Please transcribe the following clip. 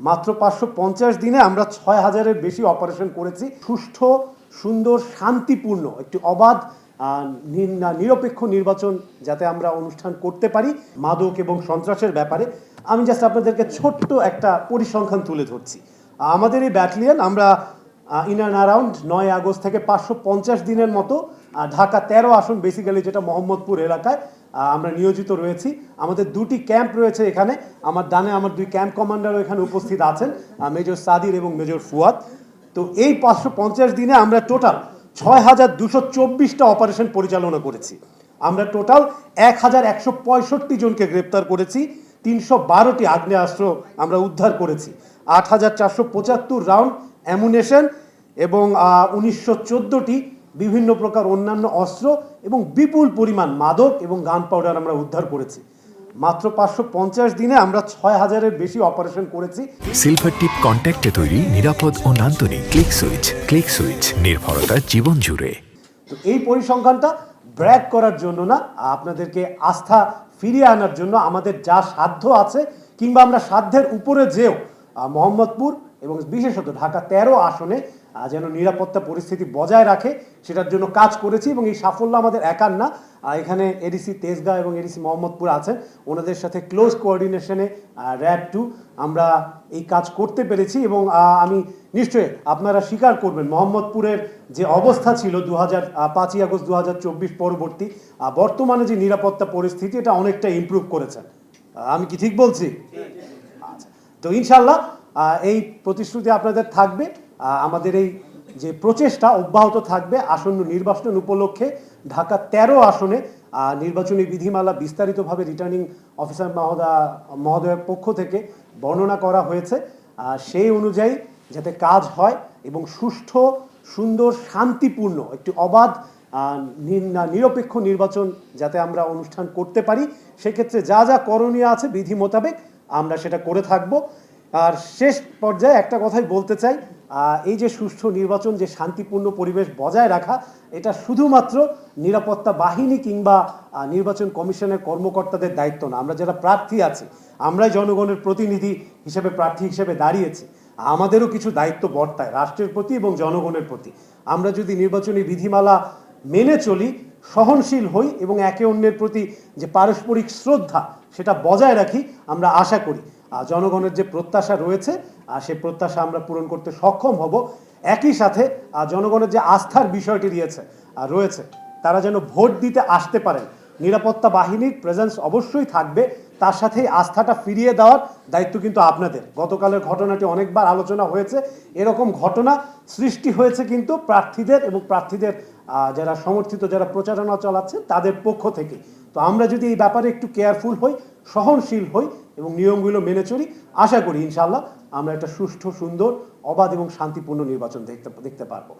মাত্র 550 দিনে আমরা 6000-এর বেশি অপারেশন করেছি। সুষ্ঠু, সুন্দর, শান্তিপূর্ণ একটি অবাধ নিরপেক্ষ নির্বাচন যাতে আমরা অনুষ্ঠান করতে পারি। মাদক এবং সন্ত্রাসের ব্যাপারে আমি জাস্ট আপনাদেরকে ছোট্ট একটা পরিসংখ্যান তুলে ধরছি। আমাদের এই ব্যাটালিয়ন আমরা ইন অ্যান্ড অ্যারাউন্ড 9 আগস্ট থেকে 550 দিনের মতো ঢাকা 13 আসন, বেসিক্যালি যেটা মোহাম্মদপুর এলাকায় আমরা নিয়োজিত রয়েছি। আমাদের দুটি ক্যাম্প রয়েছে এখানে। আমার ডানে আমার দুই ক্যাম্প কমান্ডারও এখানে উপস্থিত আছেন, মেজর সাদির এবং মেজর ফুয়াদ। তো এই 550 দিনে আমরা টোটাল 6224টা অপারেশন পরিচালনা করেছি। আমরা টোটাল 1165 জনকে গ্রেপ্তার করেছি, 312টি আগ্নেয়াস্ত্র আমরা উদ্ধার করেছি, 8475 রাউন্ড অ্যামুনেশন এবং 1914টি বিভিন্ন প্রকার অন্যান্য অস্ত্র এবং বিপুল পরিমাণ মাদক এবং গান পাউডার আমরা উদ্ধার করেছি। মাত্র 550 দিনে আমরা 6000-এর বেশি অপারেশন করেছি। সিলভার টিপ কন্ট্যাক্টে তৈরি নিরাপদ ও নান্দনিক ক্লিক সুইচ নির্ভরতা জীবন জুড়ে। তো এই পরিসংখ্যানটা ব্র্যাক করার জন্য না, আপনাদেরকে আস্থা ফিরিয়ে আনার জন্য আমাদের যা সাধ্য আছে কিংবা আমরা সাধ্যের উপরে যেও মোহাম্মদপুর এবং বিশেষত ঢাকা 13 আসনে যেন নিরাপত্তা পরিস্থিতি বজায় রাখে সেটার জন্য কাজ করেছি। এবং এই সাফল্য আমাদের একার না, এখানে এডিসি তেজগাঁ এবং এডিসি মোহাম্মদপুর আছেন, ওনাদের সাথে ক্লোজ কোঅর্ডিনেশনে র্যাব 2 আমরা এই কাজ করতে পেরেছি। এবং আমি নিশ্চয়ই আপনারা স্বীকার করবেন মোহাম্মদপুরের যে অবস্থা ছিল 5ই আগস্ট 2024 পরবর্তী, বর্তমানে যে নিরাপত্তা পরিস্থিতি এটা অনেকটা ইমপ্রুভ করেছেন। আমি কি ঠিক বলছি? আচ্ছা, তো ইনশাল্লাহ এই প্রতিশ্রুতি আপনাদের থাকবে। আমাদের এই যে প্রচেষ্টা অব্যাহত থাকবে। আসন্ন নির্বাচন উপলক্ষে ঢাকা 13 আসনে নির্বাচনী বিধিমালা বিস্তারিতভাবে রিটার্নিং অফিসার মহোদয়ের পক্ষ থেকে বর্ণনা করা হয়েছে। সেই অনুযায়ী যাতে কাজ হয় এবং সুষ্ঠু, সুন্দর, শান্তিপূর্ণ একটি অবাধ নিরপেক্ষ নির্বাচন যাতে আমরা অনুষ্ঠান করতে পারি, সেক্ষেত্রে যা যা করণীয় আছে বিধি মোতাবেক আমরা সেটা করে থাকব। আর শেষ পর্যায়ে একটা কথাই বলতে চাই, এই যে সুষ্ঠু নির্বাচন, যে শান্তিপূর্ণ পরিবেশ বজায় রাখা, এটা শুধুমাত্র নিরাপত্তা বাহিনী কিংবা নির্বাচন কমিশনের কর্মকর্তাদের দায়িত্ব না। আমরা যারা প্রার্থী আছি, আমরাই জনগণের প্রতিনিধি হিসেবে প্রার্থী হিসেবে দাঁড়িয়েছি, আমাদেরও কিছু দায়িত্ব বর্তায় রাষ্ট্রের প্রতি এবং জনগণের প্রতি। আমরা যদি নির্বাচনী বিধিমালা মেনে চলি, সহনশীল হই এবং একে অন্যের প্রতি যে পারস্পরিক শ্রদ্ধা সেটা বজায় রাখি, আমরা আশা করি জনগণের যে প্রত্যাশা রয়েছে সে প্রত্যাশা আমরা পূরণ করতে সক্ষম হব। একই সাথে জনগণের যে আস্থার বিষয়টি রয়েছে, তারা যেন ভোট দিতে আসতে পারেন, নিরাপত্তা বাহিনীর প্রেজেন্স অবশ্যই থাকবে, তার সাথে আস্থাটা ফিরিয়ে দেওয়ার দায়িত্ব কিন্তু আপনাদের। গতকালের ঘটনাটি অনেকবার আলোচনা হয়েছে, এরকম ঘটনা সৃষ্টি হয়েছে কিন্তু প্রার্থীদের এবং প্রার্থীদের যারা সমর্থিত, যারা প্রচারণা চালাচ্ছে তাদের পক্ষ থেকে। তো আমরা যদি এই ব্যাপারে একটু কেয়ারফুল হই, সহনশীল হই এবং নিয়মগুলো মেনে চলি, আশা করি ইনশাল্লাহ আমরা একটা সুষ্ঠু, সুন্দর, অবাধ এবং শান্তিপূর্ণ নির্বাচন দেখতে পারবো।